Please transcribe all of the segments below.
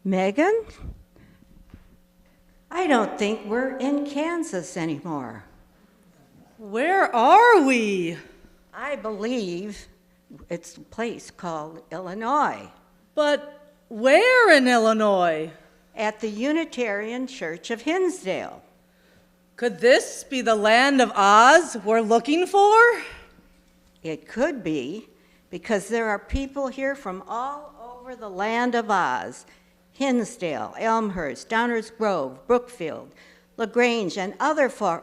Megan? I don't think we're in Kansas anymore. Where are we? I believe it's a place called Illinois. But where in Illinois? At the Unitarian Church of Hinsdale. Could this be the land of Oz we're looking for? It could be, because there are people here from all over the land of Oz. Hinsdale, Elmhurst, Downers Grove, Brookfield, LaGrange, and other far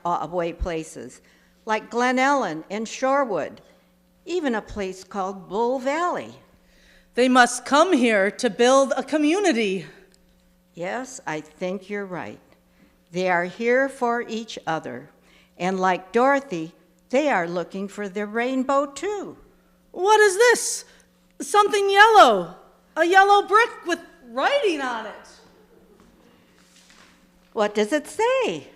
away places, like Glen Ellen and Shorewood, even a place called Bull Valley. They must come here to build a community. Yes, I think you're right. They are here for each other. And like Dorothy, they are looking for their rainbow too. What is this? Something yellow. A yellow brick with writing on it. What does it say?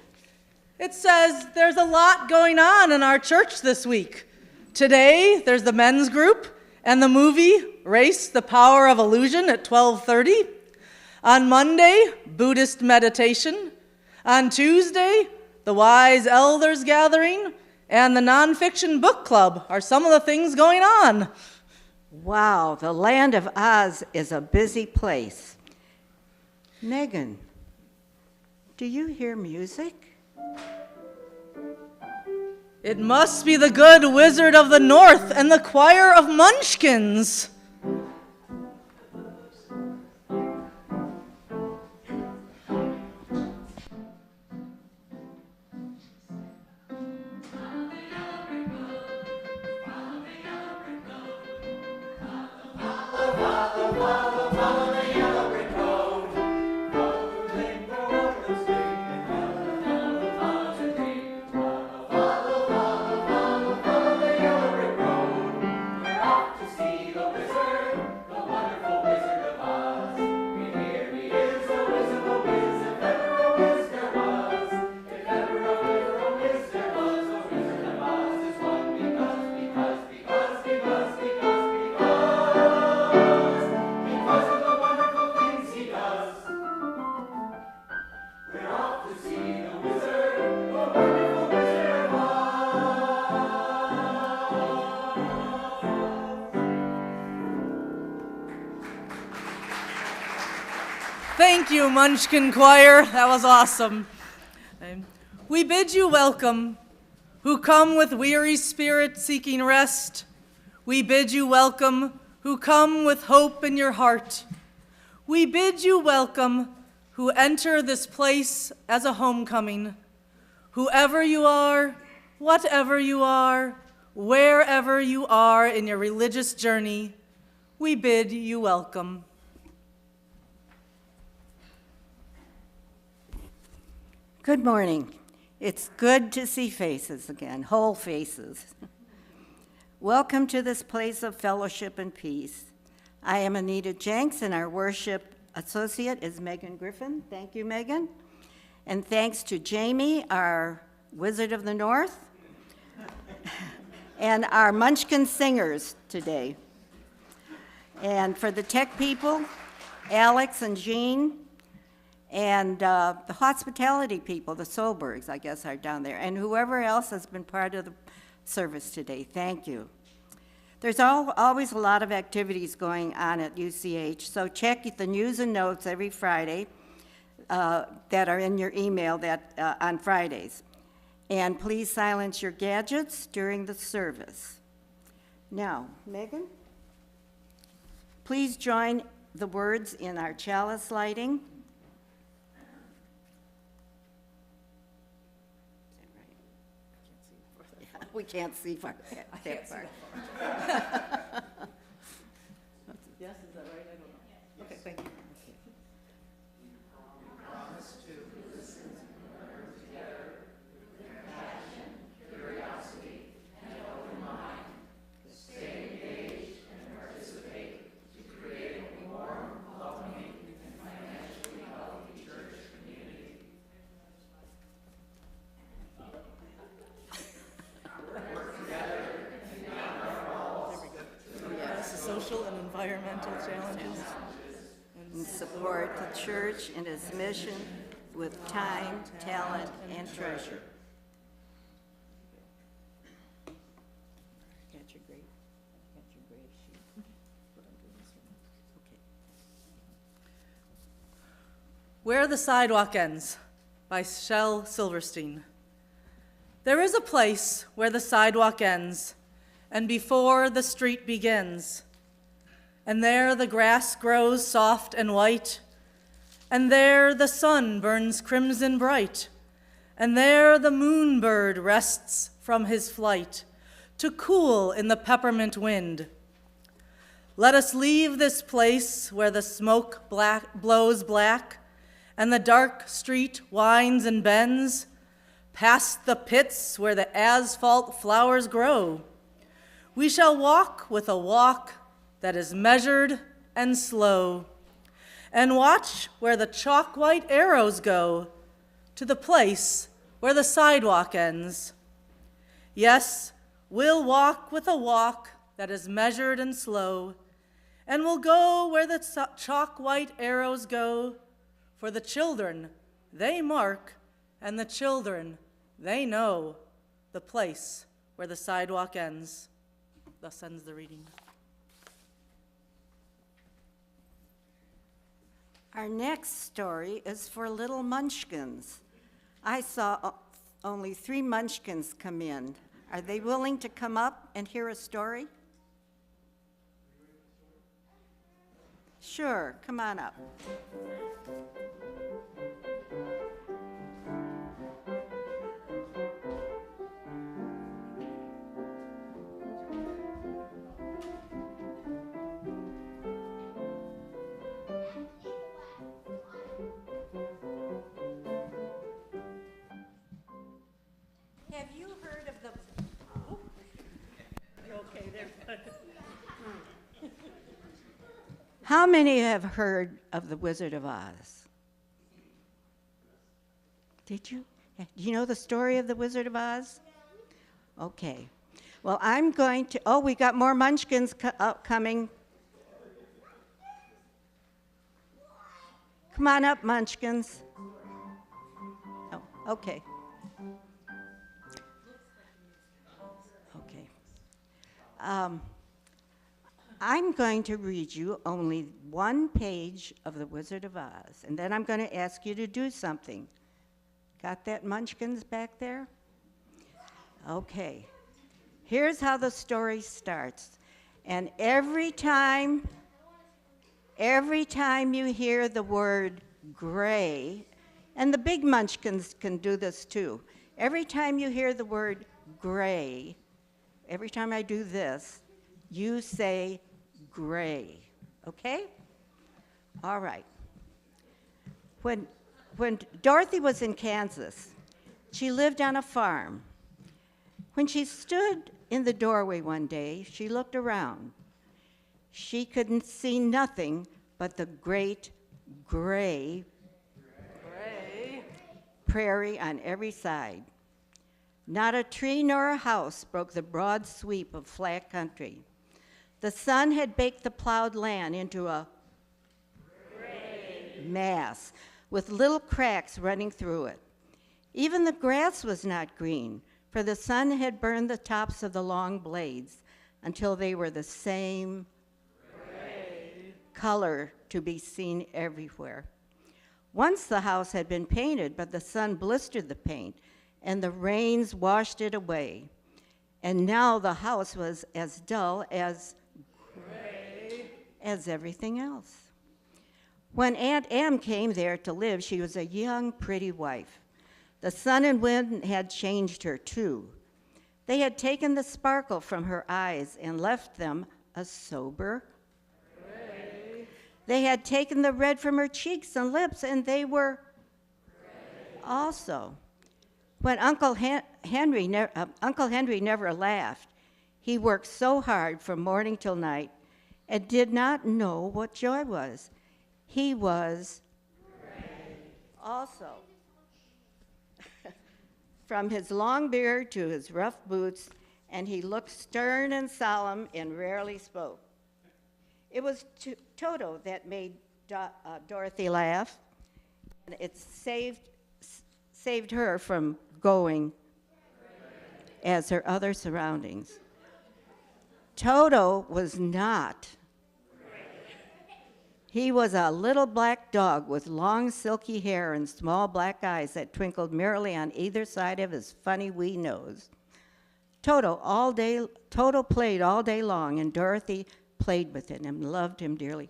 It says there's a lot going on in our church this week. Today, there's the men's group and the movie Race, the Power of Illusion at 12:30. On Monday, Buddhist meditation. On Tuesday, the Wise Elders Gathering and the Nonfiction Book Club are some of the things going on. Wow, the land of Oz is a busy place. Megan, do you hear music? It must be the good Wizard of the North and the choir of Munchkins. Thank you, Munchkin Choir. That was awesome. We bid you welcome, who come with weary spirit seeking rest. We bid you welcome, who come with hope in your heart. We bid you welcome, who enter this place as a homecoming. Whoever you are, whatever you are, wherever you are in your religious journey, we bid you welcome. Good morning. It's good to see faces again, whole faces. Welcome to this place of fellowship and peace. I am Anita Jencks, and our worship associate is Megan Griffin. Thank you, Megan. And thanks to Jamie, our Wizard of the North, and our Munchkin singers today. And for the tech people, Alex and Jean, and the hospitality people, the Solbergs, I guess, are down there, and whoever else has been part of the service today, thank you. There's always a lot of activities going on at UCH, so check the news and notes every Friday that are in your email on Fridays. And please silence your gadgets during the service. Now, Megan, please join the words in our chalice lighting. We can't see far. That far. Yes, is that right? I don't know. Okay, thank you. We promise to listen and learn together with compassion, curiosity, and open mind. Stay engaged and participate to create a warm, welcoming, and financially healthy church community. Social and environmental challenges. And and support the church in its mission with time, talent, and treasure. Got your grave sheet. Put under this one. Okay. Where the Sidewalk Ends by Shel Silverstein. There is a place where the sidewalk ends and before the street begins, and there the grass grows soft and white, and there the sun burns crimson bright, and there the moonbird rests from his flight to cool in the peppermint wind. Let us leave this place where the smoke blows black and the dark street winds and bends, past the pits where the asphalt flowers grow. We shall walk with a walk that is measured and slow, and watch where the chalk-white arrows go to the place where the sidewalk ends. Yes, we'll walk with a walk that is measured and slow, and we'll go where the chalk-white arrows go, for the children, they mark, and the children, they know the place where the sidewalk ends. Thus ends the reading. Our next story is for little munchkins. I saw only 3 munchkins come in. Are they willing to come up and hear a story? Sure, come on up. Have you heard of the... Oh. You're okay there, bud. How many have heard of the Wizard of Oz? Did you? Do you know the story of the Wizard of Oz? Okay. Well, I'm going to... Oh, we got more munchkins coming. Come on up, munchkins. Oh, okay. I'm going to read you only 1 page of The Wizard of Oz, and then I'm going to ask you to do something. Got that, munchkins back there? Okay. Here's how the story starts. And every time you hear the word gray, and the big munchkins can do this too, every time you hear the word gray, every time I do this, you say gray, okay? All right. When Dorothy was in Kansas, she lived on a farm. When she stood in the doorway one day, she looked around. She couldn't see nothing but the great gray prairie on every side. Not a tree nor a house broke the broad sweep of flat country. The sun had baked the plowed land into a gray mass with little cracks running through it. Even the grass was not green, for the sun had burned the tops of the long blades until they were the same gray color to be seen everywhere. Once the house had been painted, but the sun blistered the paint, and the rains washed it away. And now the house was as dull as gray as everything else. When Aunt Em came there to live, she was a young, pretty wife. The sun and wind had changed her, too. They had taken the sparkle from her eyes and left them a sober gray. They had taken the red from her cheeks and lips, and they were gray also. When Uncle Henry never laughed. He worked so hard from morning till night and did not know what joy was. He was gray also. From his long beard to his rough boots, and he looked stern and solemn and rarely spoke. It was Toto that made Dorothy laugh. And it saved her from going as her other surroundings. Toto was not. He was a little black dog with long silky hair and small black eyes that twinkled merrily on either side of his funny wee nose. Toto played all day long, and Dorothy played with him and loved him dearly.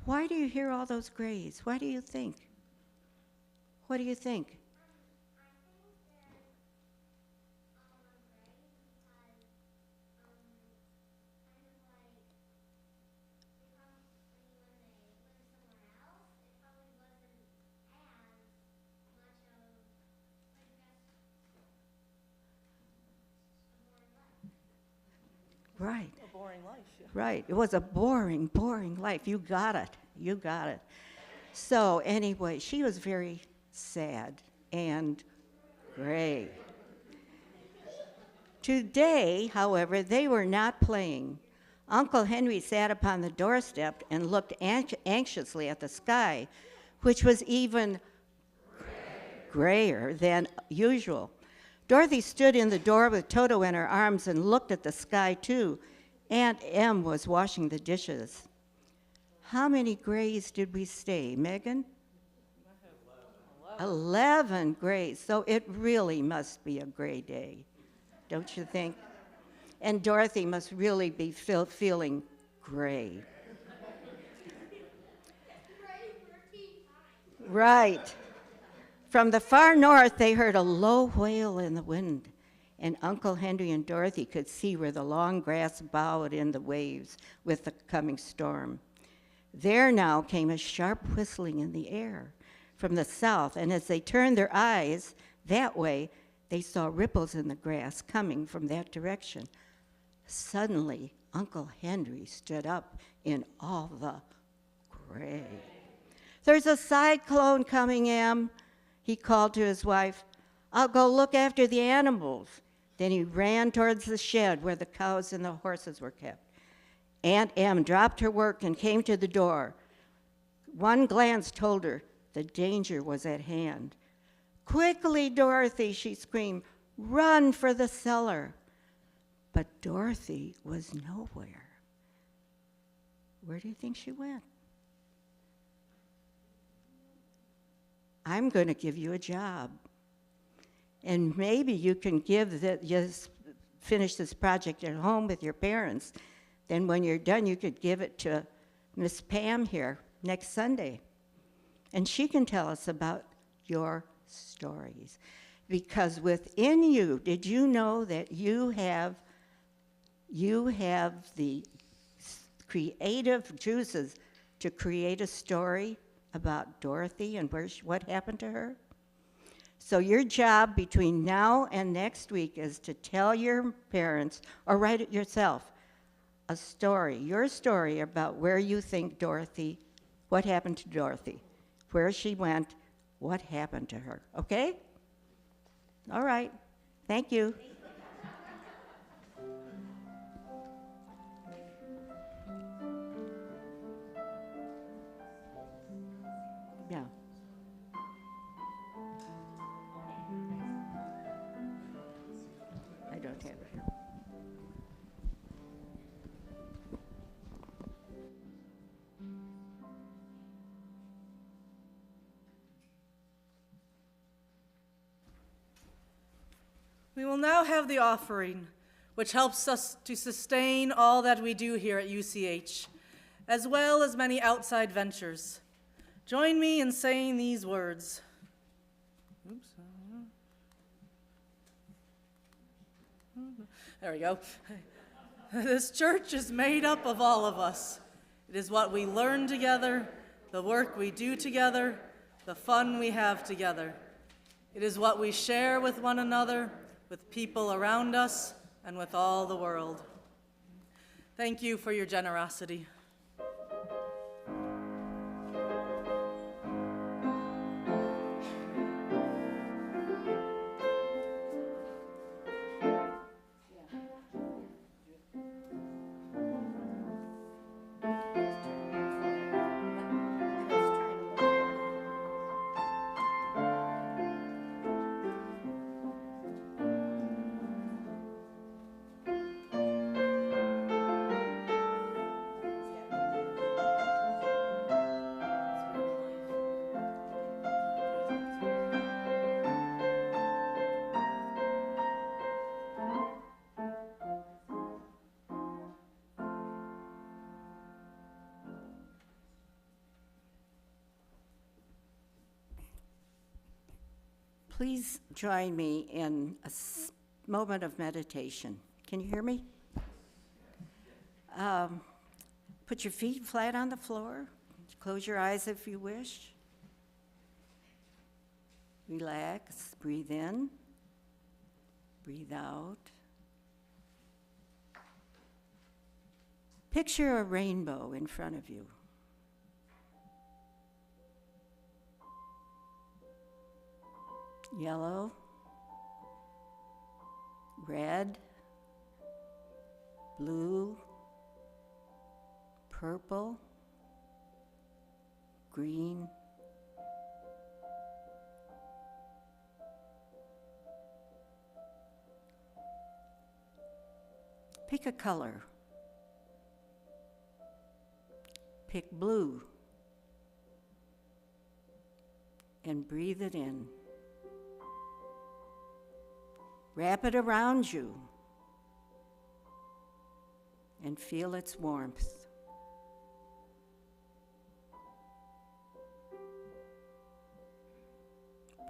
Why do you hear all those grays? What do you think? What do you think? Right. A boring life. Yeah. Right. It was a boring, boring life. You got it. You got it. So anyway, she was very sad and gray. Today, however, they were not playing. Uncle Henry sat upon the doorstep and looked anxiously at the sky, which was even grayer than usual. Dorothy stood in the door with Toto in her arms and looked at the sky, too. Aunt Em was washing the dishes. How many grays did we say, Megan? 11 grays. So it really must be a gray day, don't you think? And Dorothy must really be feeling gray. Right. From the far north, they heard a low wail in the wind, and Uncle Henry and Dorothy could see where the long grass bowed in the waves with the coming storm. There now came a sharp whistling in the air from the south, and as they turned their eyes that way, they saw ripples in the grass coming from that direction. Suddenly, Uncle Henry stood up in all the gray. "There's a cyclone coming, Em," he called to his wife. "I'll go look after the animals." Then he ran towards the shed where the cows and the horses were kept. Aunt Em dropped her work and came to the door. One glance told her the danger was at hand. "Quickly, Dorothy," she screamed, "run for the cellar." But Dorothy was nowhere. Where do you think she went? I'm going to give you a job. And maybe you can finish this project at home with your parents. Then when you're done, you could give it to Miss Pam here next Sunday. And she can tell us about your stories. Because within you, did you know that you have the creative juices to create a story about Dorothy and what happened to her? So your job between now and next week is to tell your parents, or write it yourself, a story, your story about where you think Dorothy, what happened to Dorothy, where she went, what happened to her, okay? All right, thank you. Yeah. I don't have it here. We will now have the offering, which helps us to sustain all that we do here at UCH, as well as many outside ventures. Join me in saying these words. Oops. There we go. This church is made up of all of us. It is what we learn together, the work we do together, the fun we have together. It is what we share with one another, with people around us, and with all the world. Thank you for your generosity. Please join me in a moment of meditation. Can you hear me? Put your feet flat on the floor. Close your eyes if you wish. Relax. Breathe in. Breathe out. Picture a rainbow in front of you. Yellow, red, blue, purple, green, pick a color. Pick blue and breathe it in. Wrap it around you and feel its warmth.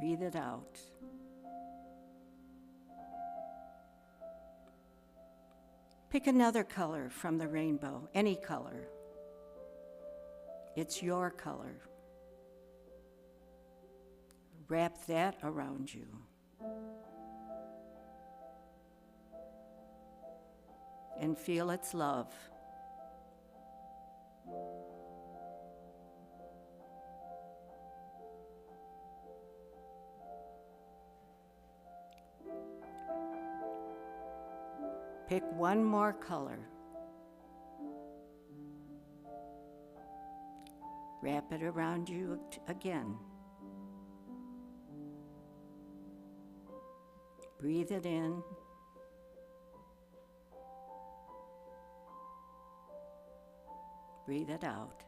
Breathe it out. Pick another color from the rainbow, any color. It's your color. Wrap that around you. And feel its love. Pick one more color. Wrap it around you again. Breathe it in. Breathe it out.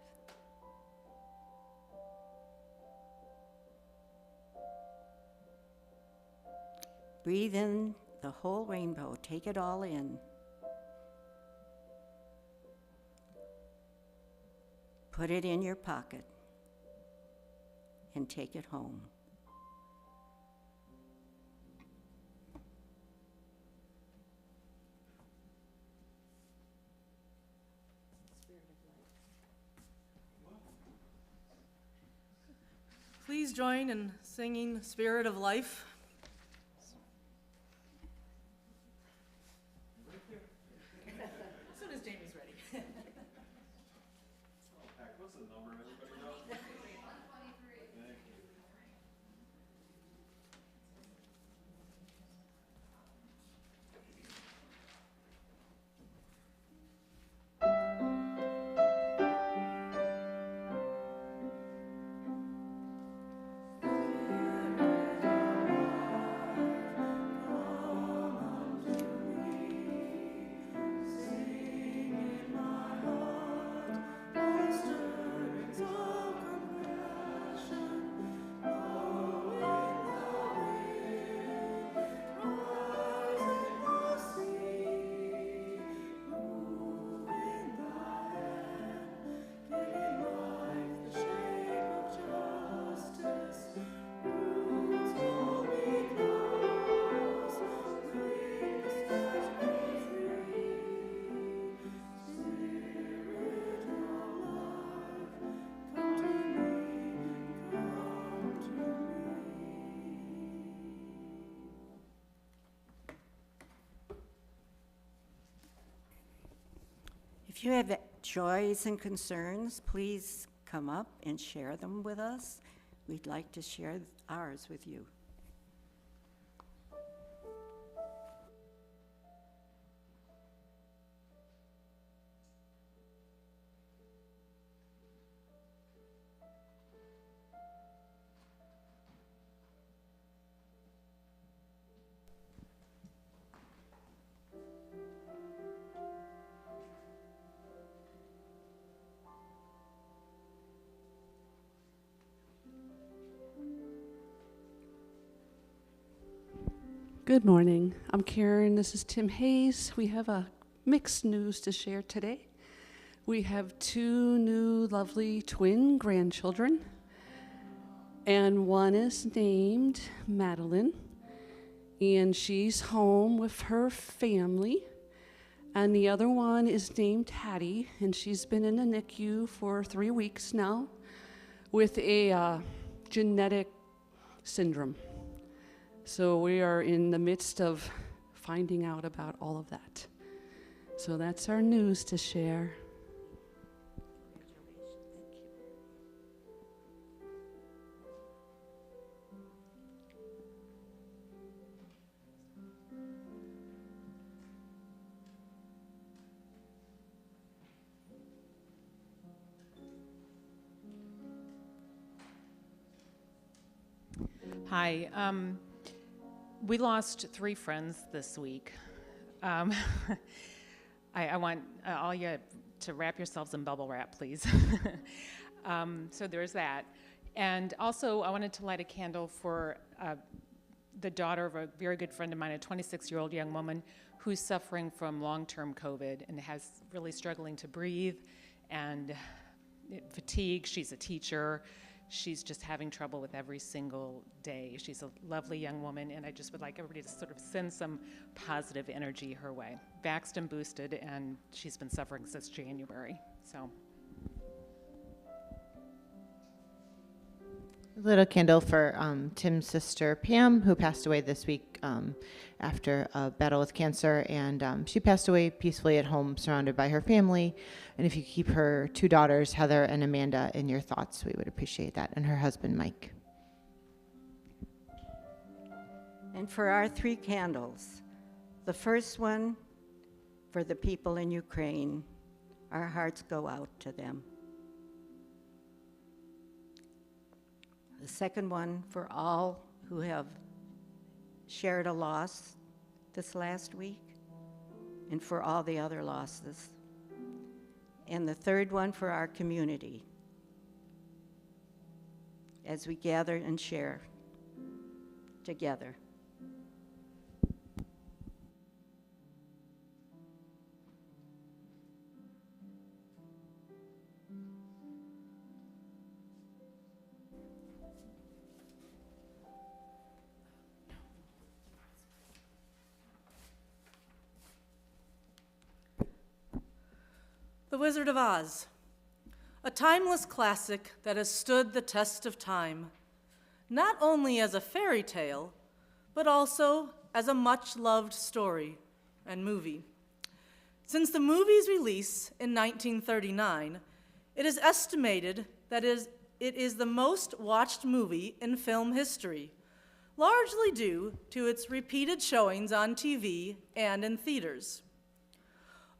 Breathe in the whole rainbow. Take it all in. Put it in your pocket and take it home. Please join in singing Spirit of Life. As soon as Jamie's ready. What's the number, everybody knows? 123. Thank you. If you have joys and concerns, please come up and share them with us. We'd like to share ours with you. Good morning. I'm Karen. This is Tim Hayes. We have a mixed news to share today. We have two new lovely twin grandchildren. And one is named Madeline, and she's home with her family. And the other one is named Hattie, and she's been in the NICU for 3 weeks now with a genetic syndrome. So we are in the midst of finding out about all of that. So that's our news to share. Hi. We lost 3 friends this week. I want all you to wrap yourselves in bubble wrap, please. So there's that. And also, I wanted to light a candle for the daughter of a very good friend of mine, a 26-year-old young woman who's suffering from long-term COVID and has really struggling to breathe and fatigue. She's a teacher. She's just having trouble with every single day. She's a lovely young woman, and I just would like everybody to sort of send some positive energy her way. Vaxxed and boosted, and she's been suffering since January. So, a little candle for Tim's sister Pam, who passed away this week after a battle with cancer, and she passed away peacefully at home, surrounded by her family. And if you keep her 2 daughters, Heather and Amanda, in your thoughts, we would appreciate that, and her husband, Mike. And for our 3 candles, the first one for the people in Ukraine, our hearts go out to them. The second one for all who have shared a loss this last week, and for all the other losses. And the third one for our community, as we gather and share together. The Wizard of Oz, a timeless classic that has stood the test of time, not only as a fairy tale, but also as a much-loved story and movie. Since the movie's release in 1939, it is estimated that it is the most watched movie in film history, largely due to its repeated showings on TV and in theaters.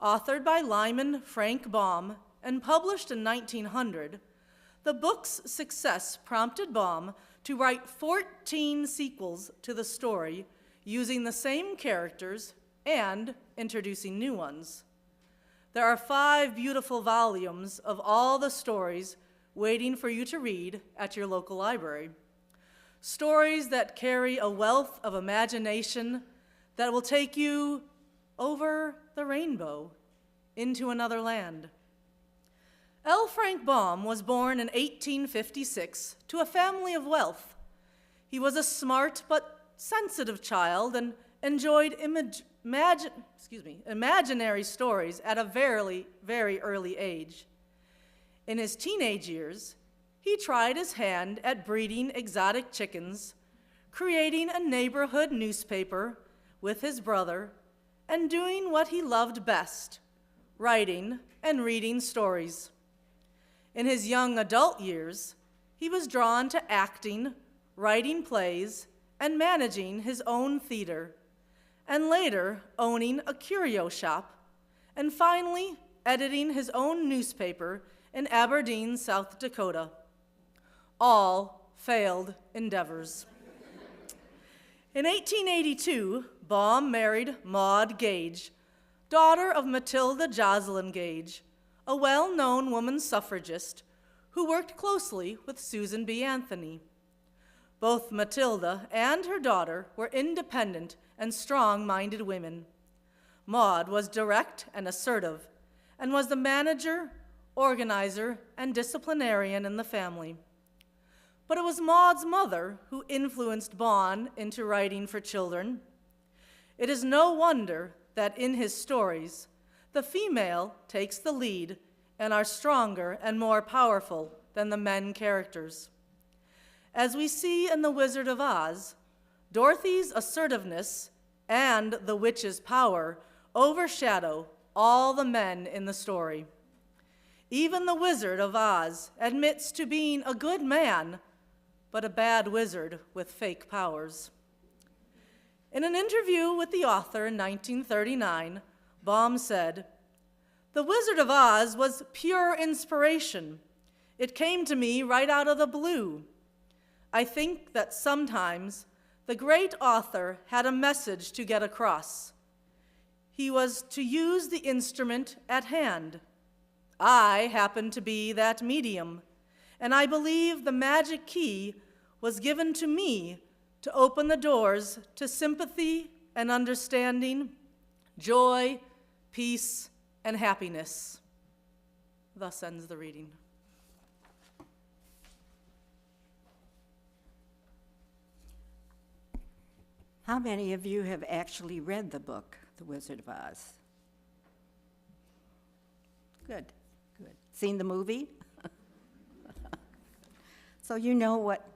Authored by Lyman Frank Baum and published in 1900, the book's success prompted Baum to write 14 sequels to the story using the same characters and introducing new ones. There are 5 beautiful volumes of all the stories waiting for you to read at your local library. Stories that carry a wealth of imagination that will take you over the rainbow into another land. L. Frank Baum was born in 1856 to a family of wealth. He was a smart but sensitive child and enjoyed imaginary stories at a very, very early age. In his teenage years, he tried his hand at breeding exotic chickens, creating a neighborhood newspaper with his brother, and doing what he loved best, writing and reading stories. In his young adult years, he was drawn to acting, writing plays, and managing his own theater, and later owning a curio shop, and finally editing his own newspaper in Aberdeen, South Dakota. All failed endeavors. In 1882, Baum married Maud Gage, daughter of Matilda Joslyn Gage, a well-known woman suffragist who worked closely with Susan B. Anthony. Both Matilda and her daughter were independent and strong-minded women. Maud was direct and assertive and was the manager, organizer, and disciplinarian in the family. but it was Maud's mother who influenced Bon into writing for children. It is no wonder that in his stories, the female takes the lead and are stronger and more powerful than the men characters. As we see in The Wizard of Oz, Dorothy's assertiveness and the witch's power overshadow all the men in the story. Even the Wizard of Oz admits to being a good man, but a bad wizard with fake powers. In an interview with the author in 1939, Baum said, "The Wizard of Oz was pure inspiration. It came to me right out of the blue. I think that sometimes the great author had a message to get across. He was to use the instrument at hand. I happened to be that medium, and I believe the magic key was given to me to open the doors to sympathy and understanding, joy, peace, and happiness." Thus ends the reading. How many of you have actually read the book, The Wizard of Oz? Good, good. Seen the movie? So you know what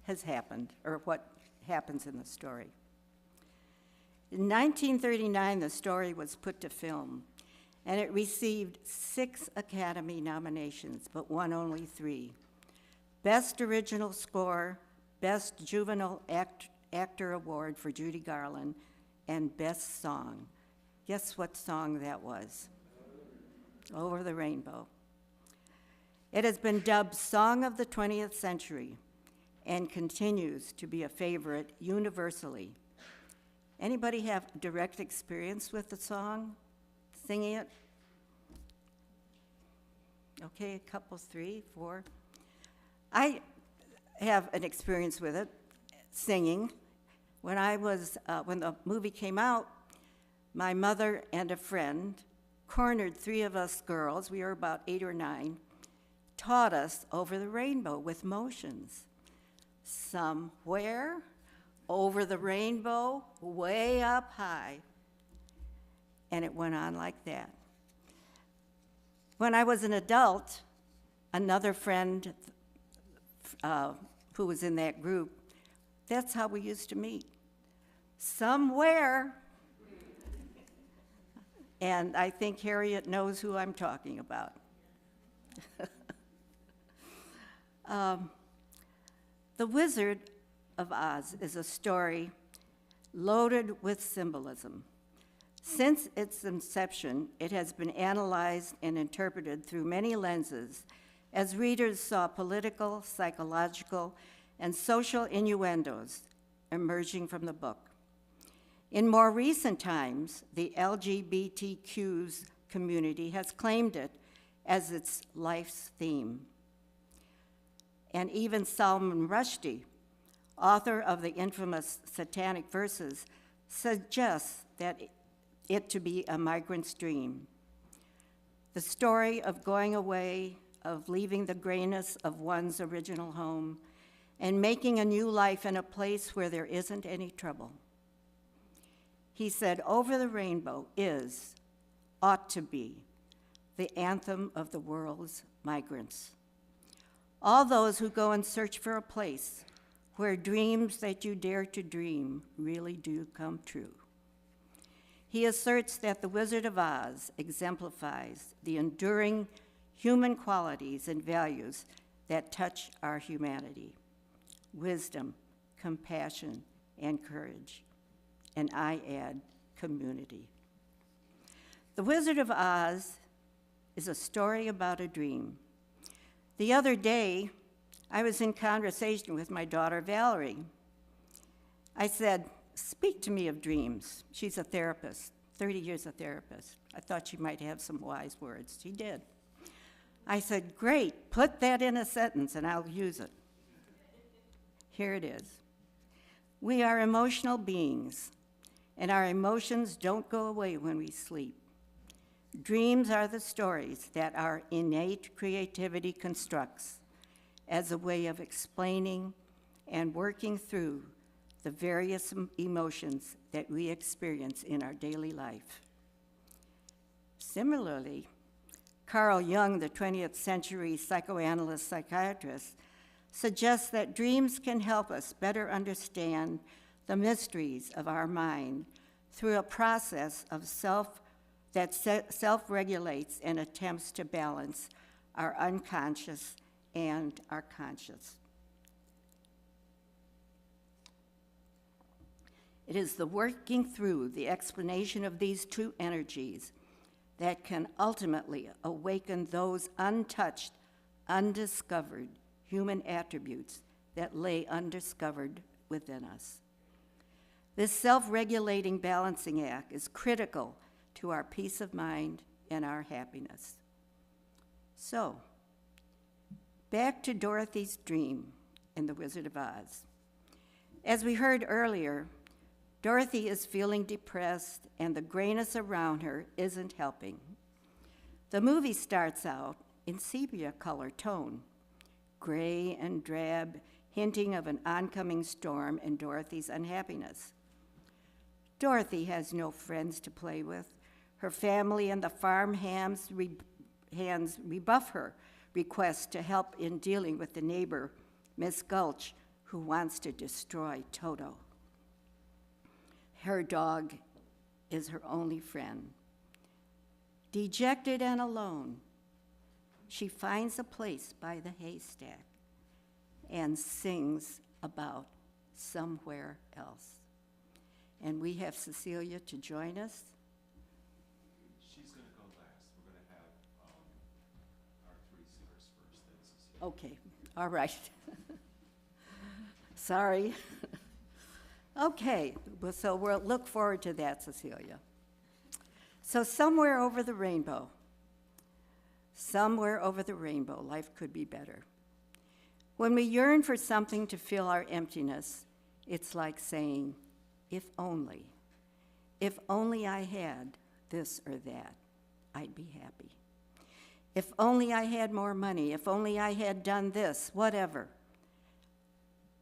has happened, or what happens in the story. In 1939, the story was put to film, and it received 6 Academy nominations, but won only 3. Best Original Score, Best Juvenile Actor Award for Judy Garland, and Best Song. Guess what song that was? Over the Rainbow. It has been dubbed Song of the 20th Century and continues to be a favorite universally. Anybody have direct experience with the song, singing it? Okay, a couple, 3, 4. I have an experience with it, singing. When the movie came out, my mother and a friend cornered 3 of us girls, we were about 8 or 9, taught us Over the Rainbow with motions. Somewhere over the rainbow, way up high. And it went on like that. When I was an adult, another friend who was in that group, that's how we used to meet. Somewhere. And I think Harriet knows who I'm talking about. The Wizard of Oz is a story loaded with symbolism. Since its inception, it has been analyzed and interpreted through many lenses as readers saw political, psychological, and social innuendos emerging from the book. In more recent times, the LGBTQ community has claimed it as its life's theme. And even Salman Rushdie, author of the infamous Satanic Verses, suggests that it to be a migrant's dream. The story of going away, of leaving the grayness of one's original home, and making a new life in a place where there isn't any trouble. He said, Over the Rainbow ought to be, the anthem of the world's migrants. All those who go and search for a place where dreams that you dare to dream really do come true. He asserts that the Wizard of Oz exemplifies the enduring human qualities and values that touch our humanity: wisdom, compassion, and courage. And I add, community. The Wizard of Oz is a story about a dream. The other day, I was in conversation with my daughter, Valerie. I said, speak to me of dreams. She's a therapist, 30 years a therapist. I thought she might have some wise words. She did. I said, great, put that in a sentence and I'll use it. Here it is. We are emotional beings, and our emotions don't go away when we sleep. Dreams are the stories that our innate creativity constructs, as a way of explaining and working through the various emotions that we experience in our daily life. Similarly, Carl Jung, the 20th century psychoanalyst psychiatrist, suggests that dreams can help us better understand the mysteries of our mind through a process of self-regulates and attempts to balance our unconscious and our conscious. It is the working through the explanation of these two energies that can ultimately awaken those untouched, undiscovered human attributes that lay undiscovered within us. This self-regulating balancing act is critical to our peace of mind and our happiness. So, back to Dorothy's dream in The Wizard of Oz. As we heard earlier, Dorothy is feeling depressed, and the grayness around her isn't helping. The movie starts out in sepia color tone, gray and drab, hinting of an oncoming storm and Dorothy's unhappiness. Dorothy has no friends to play with. Her family and the farm hands rebuff her request to help in dealing with the neighbor, Miss Gulch, who wants to destroy Toto. Her dog is her only friend. Dejected and alone, she finds a place by the haystack and sings about somewhere else. And we have Cecilia to join us. She's going to go last. We're going to have our three singers first, then Cecilia. Okay, all right. Sorry. Okay, well, so we'll look forward to that, Cecilia. So somewhere over the rainbow, life could be better. When we yearn for something to fill our emptiness, it's like saying, if only I had this or that, I'd be happy. If only I had more money, if only I had done this, whatever.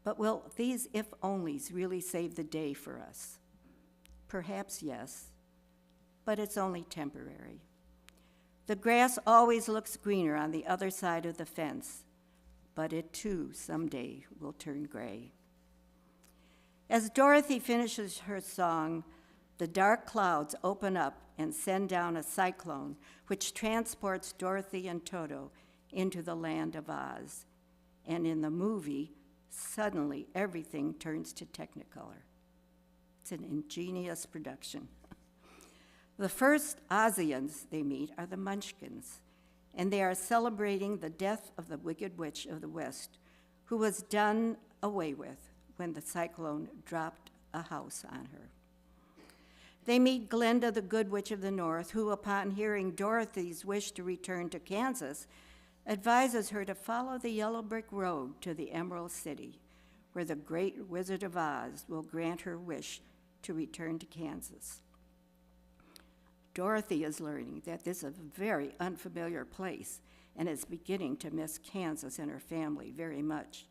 But will these if-onlys really save the day for us? Perhaps yes, but it's only temporary. The grass always looks greener on the other side of the fence, but it too someday will turn gray. As Dorothy finishes her song, the dark clouds open up and send down a cyclone which transports Dorothy and Toto into the land of Oz. And in the movie, suddenly everything turns to Technicolor. It's an ingenious production. The first Ozians they meet are the Munchkins, and they are celebrating the death of the Wicked Witch of the West, who was done away with when the cyclone dropped a house on her. They meet Glinda, the Good Witch of the North, who, upon hearing Dorothy's wish to return to Kansas, advises her to follow the yellow brick road to the Emerald City, where the great Wizard of Oz will grant her wish to return to Kansas. Dorothy is learning that this is a very unfamiliar place and is beginning to miss Kansas and her family very much,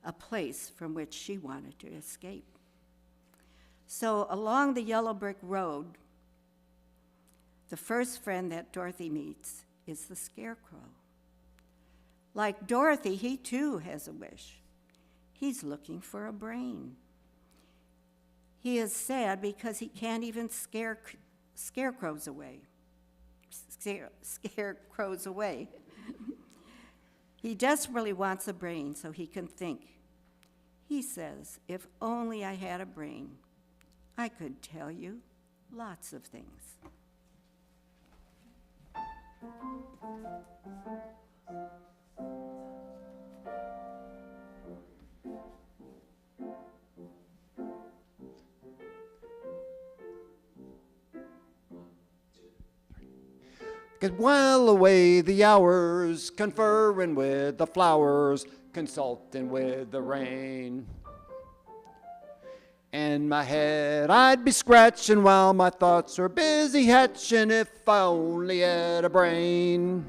a place from which she wanted to escape. So along the yellow brick road, the first friend that Dorothy meets is the Scarecrow. Like Dorothy, he too has a wish. He's looking for a brain. He is sad because he can't even scare scarecrows away. Scarecrows away. He desperately wants a brain so he can think. He says, if only I had a brain, I could tell you lots of things. Could while away the hours, conferring with the flowers, consulting with the rain. In my head I'd be scratching while my thoughts were busy hatching if I only had a brain.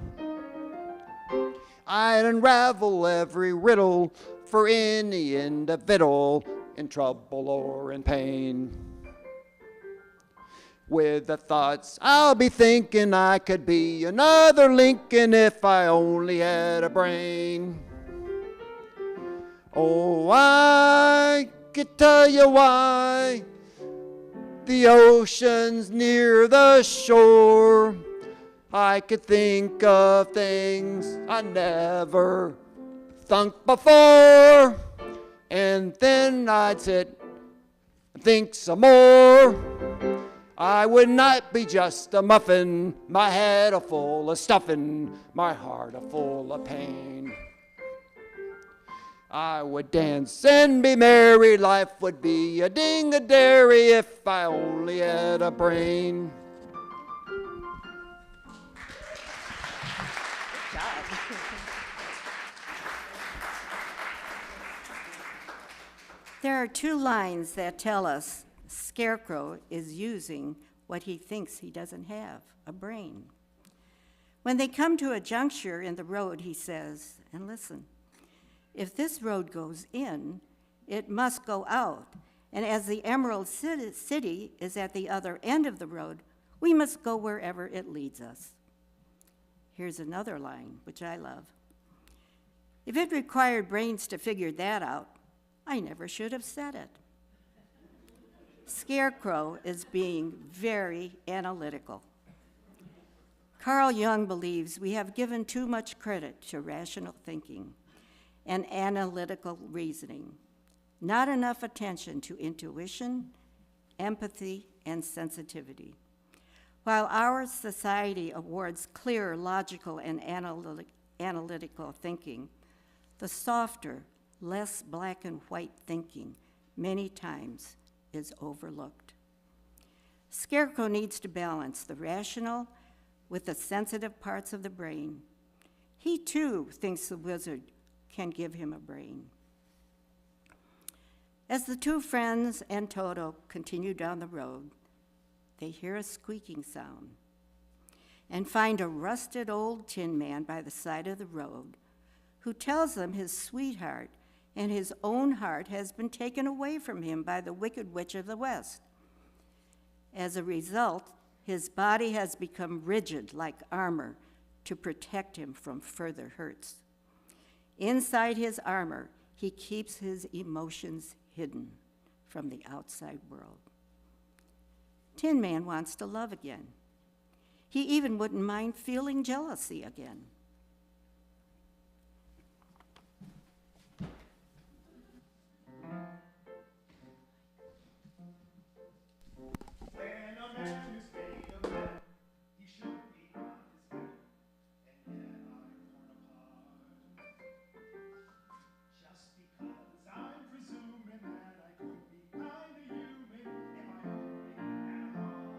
I'd unravel every riddle for any individual in trouble or in pain. With the thoughts I'll be thinking I could be another Lincoln if I only had a brain. Oh, I could tell you why the ocean's near the shore. I could think of things I never thunk before. And then I'd sit and think some more. I would not be just a muffin, my head a full of stuffing, my heart a full of pain. I would dance and be merry, life would be a ding-a-dairy if I only had a brain. There are two lines that tell us Scarecrow is using what he thinks he doesn't have, a brain. When they come to a juncture in the road, he says, and listen, if this road goes in, it must go out. And as the Emerald City is at the other end of the road, we must go wherever it leads us. Here's another line, which I love. If it required brains to figure that out, I never should have said it. Scarecrow is being very analytical. Carl Jung believes we have given too much credit to rational thinking and analytical reasoning, not enough attention to intuition, empathy, and sensitivity. While our society awards clear, logical, and analytical thinking, the softer, less black and white thinking many times is overlooked. Scarecrow needs to balance the rational with the sensitive parts of the brain. He too thinks the wizard can give him a brain. As the two friends and Toto continue down the road, they hear a squeaking sound and find a rusted old tin man by the side of the road who tells them his sweetheart and his own heart has been taken away from him by the Wicked Witch of the West. As a result, his body has become rigid like armor to protect him from further hurts. Inside his armor, he keeps his emotions hidden from the outside world. Tin Man wants to love again. He even wouldn't mind feeling jealousy again. When a man is made of men, he should be on his feet, and yet I'm torn apart. Just because I'm presuming that I could be kind of human if I only had a heart.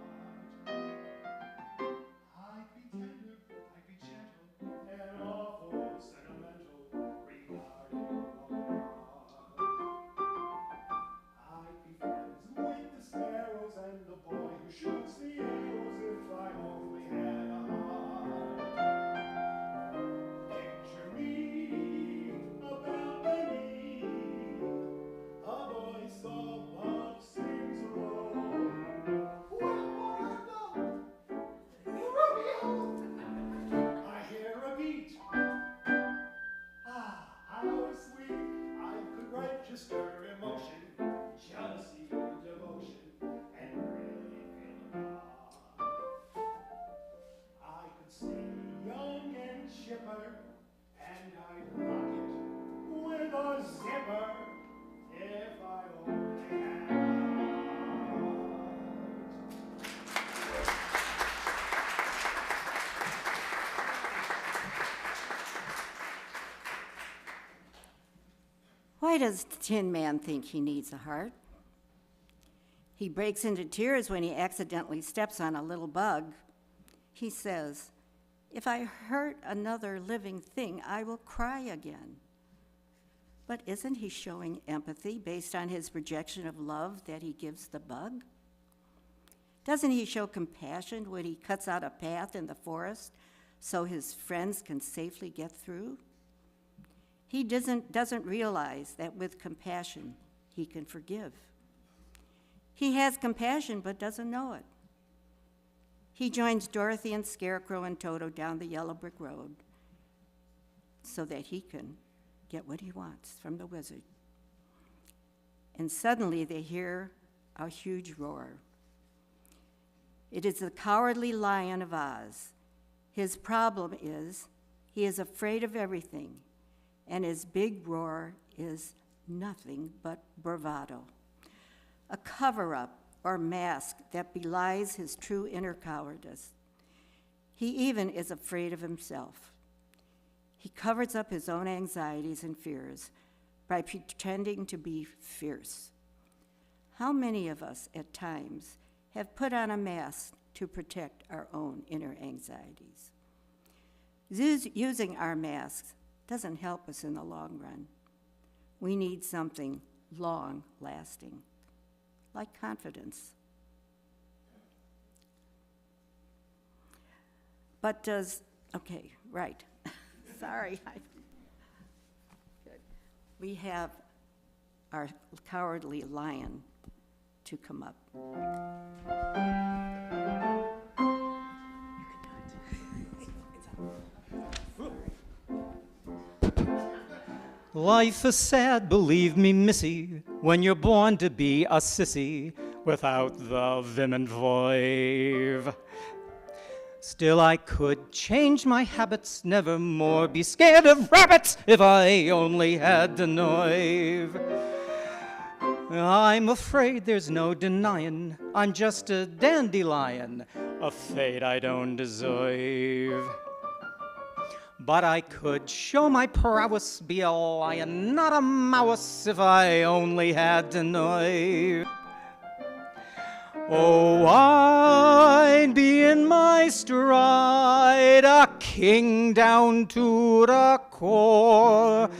I'd be tender, I'd be gentle, and awful sentimental regarding a heart. I'd be friends with the sparrows and the boy who shoots the arrows if I only had a heart. Picture me, a balcony, a voice above sings alone. Romeo! I hear a beat. Ah, how sweet! I could register emotion, jealousy, devotion, and really feel love. I could stay young and chipper, and I'd rock it with a zipper if I only had a heart. Why does the Tin Man think he needs a heart? He breaks into tears when he accidentally steps on a little bug. He says, "If I hurt another living thing, I will cry again." But isn't he showing empathy based on his rejection of love that he gives the bug? Doesn't he show compassion when he cuts out a path in the forest so his friends can safely get through? He doesn't realize that with compassion, he can forgive. He has compassion but doesn't know it. He joins Dorothy and Scarecrow and Toto down the yellow brick road so that he can get what he wants from the wizard. And suddenly they hear a huge roar. It is the Cowardly Lion of Oz. His problem is he is afraid of everything, and his big roar is nothing but bravado, a cover-up or mask that belies his true inner cowardice. He even is afraid of himself. He covers up his own anxieties and fears by pretending to be fierce. How many of us at times have put on a mask to protect our own inner anxieties? Using our masks doesn't help us in the long run. We need something long-lasting, like confidence. But okay, right. Sorry. Good. We have our Cowardly Lion to come up. Life is sad, believe me, missy, when you're born to be a sissy without the vim and voive. Still I could change my habits, never more be scared of rabbits if I only had the nerve. I'm afraid there's no denying I'm just a dandelion, a fate I don't deserve. But I could show my prowess, be a lion, not a mouse, if I only had the nerve. Oh, I'd be in my stride, a king down to the core.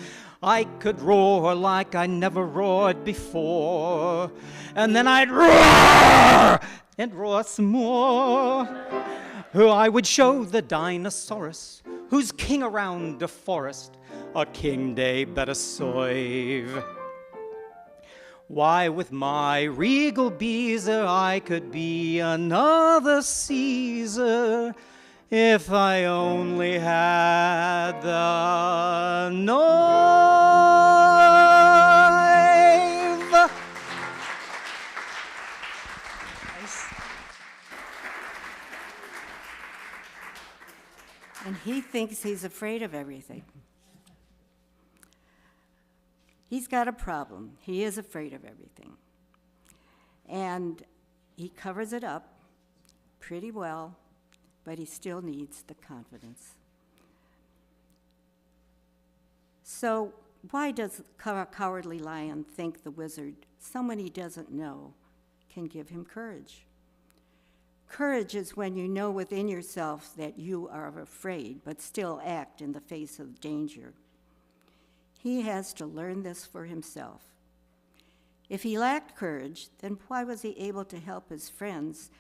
I could roar like I never roared before, and then I'd roar and roar some more. I would show the dinosaurus who's king around the forest, a king they better serve. Why, with my regal Beezer, I could be another Caesar if I only had the nerve. And he thinks he's afraid of everything. He's got a problem. He is afraid of everything. And he covers it up pretty well, but he still needs the confidence. So why does the Cowardly Lion think the wizard, someone he doesn't know, can give him courage? Courage is when you know within yourself that you are afraid, but still act in the face of danger. He has to learn this for himself. If he lacked courage, then why was he able to help his friends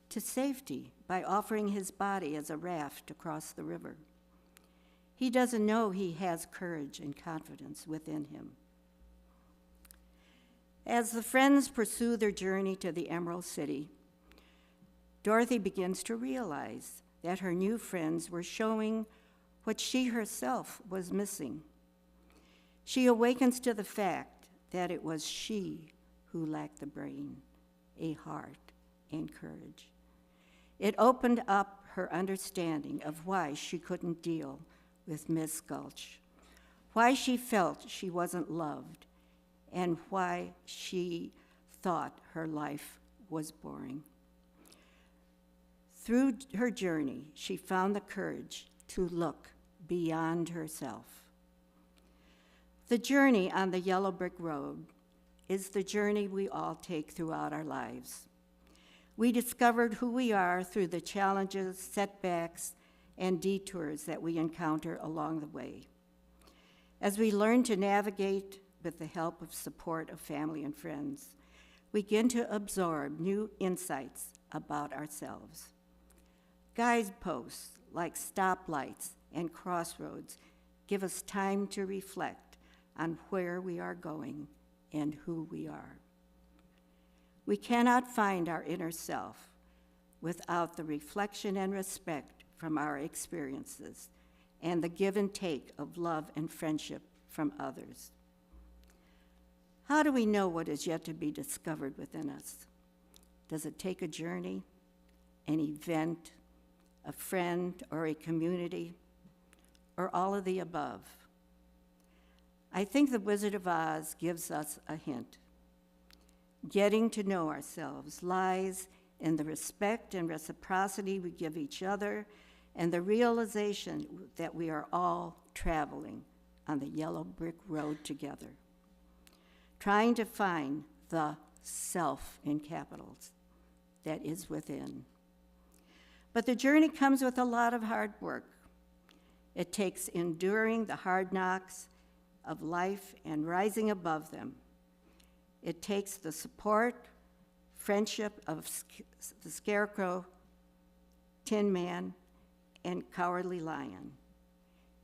to safety by offering his body as a raft across the river? He doesn't know he has courage and confidence within him. As the friends pursue their journey to the Emerald City, Dorothy begins to realize that her new friends were showing what she herself was missing. She awakens to the fact that it was she who lacked the brain, a heart, and courage. It opened up her understanding of why she couldn't deal with Miss Gulch, why she felt she wasn't loved, and why she thought her life was boring. Through her journey, she found the courage to look beyond herself. The journey on the yellow brick road is the journey we all take throughout our lives. We discovered who we are through the challenges, setbacks, and detours that we encounter along the way. As we learn to navigate with the help of support of family and friends, we begin to absorb new insights about Guideposts like stoplights and crossroads give us time to reflect on where we are going and who we are. We cannot find our inner self without the reflection and respect from our experiences and the give and take of love and friendship from others. How do we know what is yet to be discovered within us? Does it take a journey, an event, a friend, or a community, or all of the above? I think The Wizard of Oz gives us a hint. Getting to know ourselves lies in the respect and reciprocity we give each other and the realization that we are all traveling on the yellow brick road together, trying to find the self in capitals that is within. But the journey comes with a lot of hard work. It takes enduring the hard knocks of life and rising above them. It takes the support, friendship of the Scarecrow, Tin Man, and Cowardly Lion.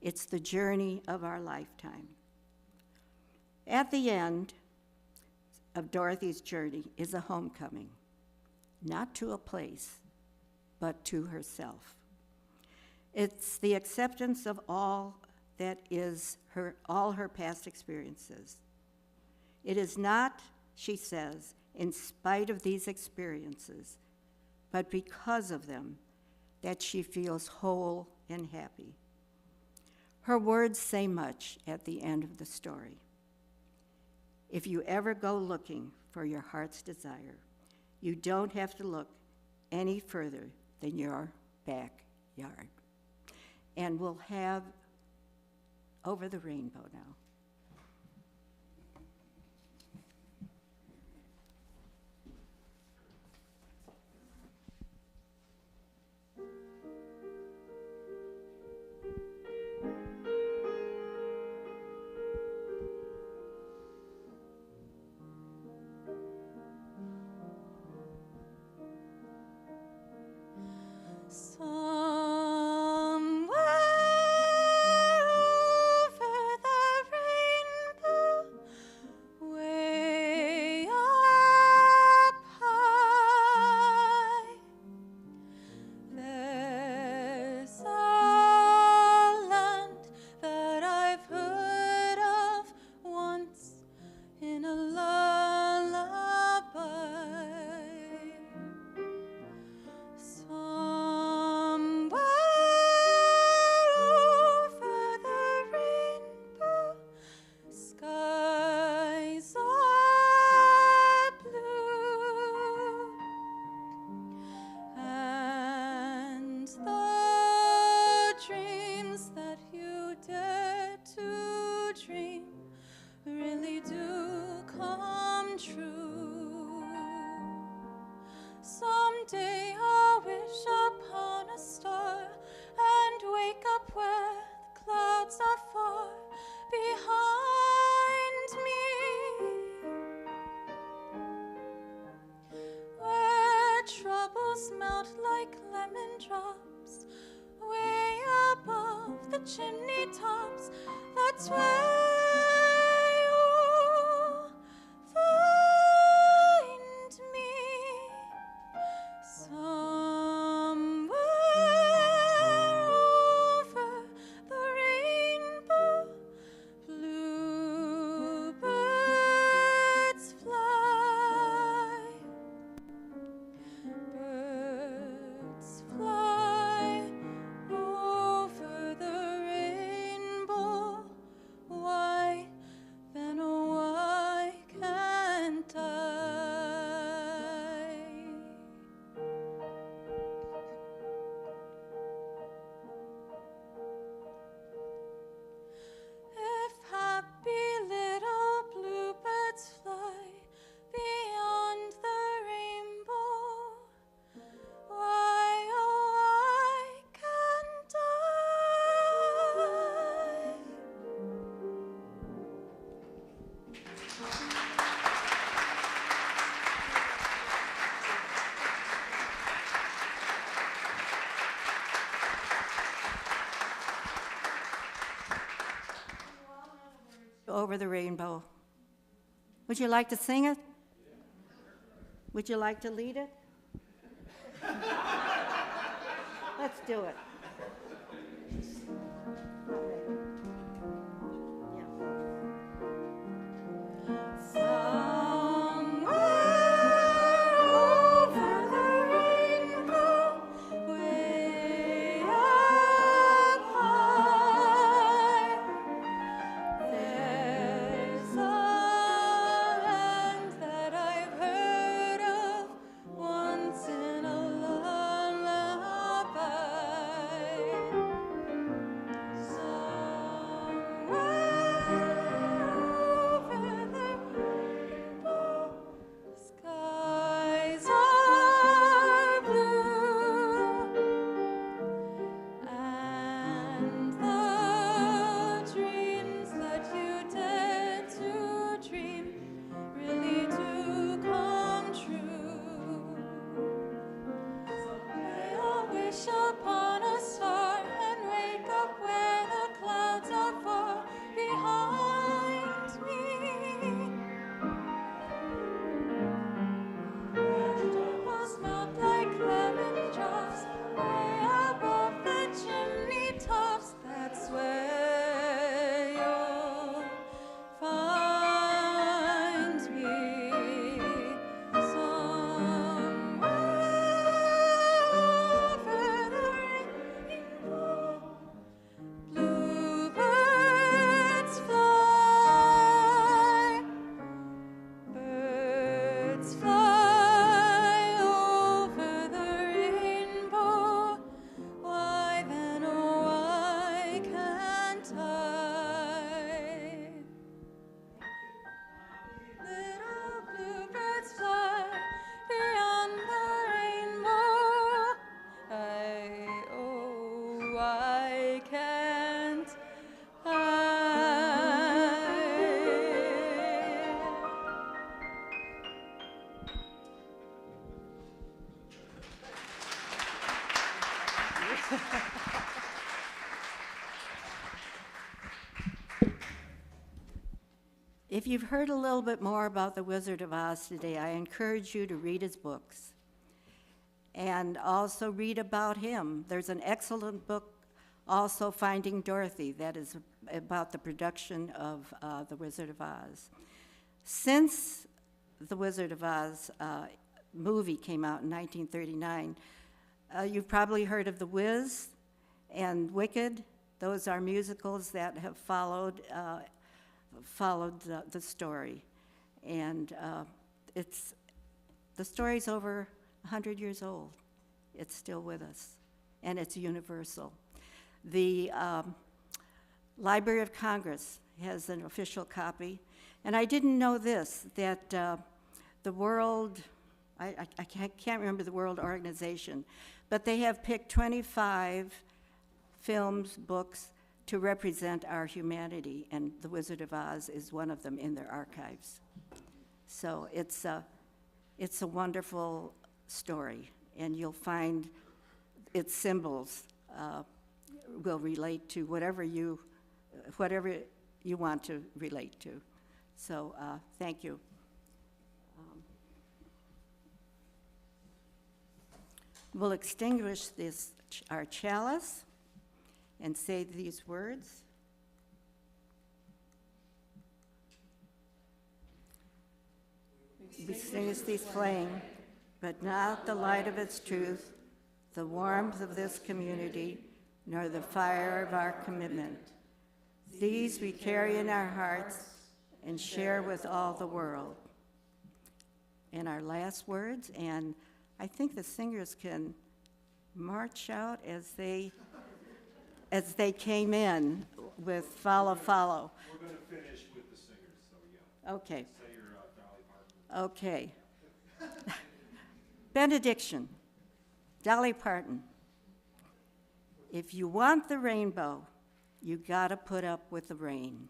It's the journey of our lifetime. At the end of Dorothy's journey is a homecoming, not to a place, but to herself. It's the acceptance of all that is all her past experiences. It is not, she says, in spite of these experiences, but because of them, that she feels whole and happy. Her words say much at the end of the story. If you ever go looking for your heart's desire, you don't have to look any further than your backyard. And we'll have Over the Rainbow now. Chimney tops, that's where you'll find me. Somewhere over the rainbow, bluebirds fly. Birds fly over the rainbow. Why over the rainbow. Would you like to sing it? Would you like to lead it? Let's do it. If you've heard a little bit more about the Wizard of Oz today, I encourage you to read his books and also read about him. There's an excellent book also, Finding Dorothy, that is about the production of the Wizard of Oz. Since the Wizard of Oz movie came out in 1939, you've probably heard of The Wiz and Wicked. Those are musicals that have followed the story. And the story's over 100 years old. It's still with us, and it's universal. The Library of Congress has an official copy, and I didn't know this, that the World, I can't remember the World Organization, but they have picked 25 films, books, to represent our humanity, and The Wizard of Oz is one of them in their archives. So it's a wonderful story, and you'll find its symbols will relate to whatever you want to relate to. So thank you. We'll extinguish our chalice and say these words. We extinguish these flame, but not the light of its truth, the warmth of this community, nor the fire of our commitment. These we carry in our hearts and share with all the world. And our last words, and I think the singers can march out as they came in with Follow, Follow. We're going to finish with the singers, so yeah. Okay. Say your Dolly Parton. Okay. Benediction. Dolly Parton. If you want the rainbow, you gotta put up with the rain.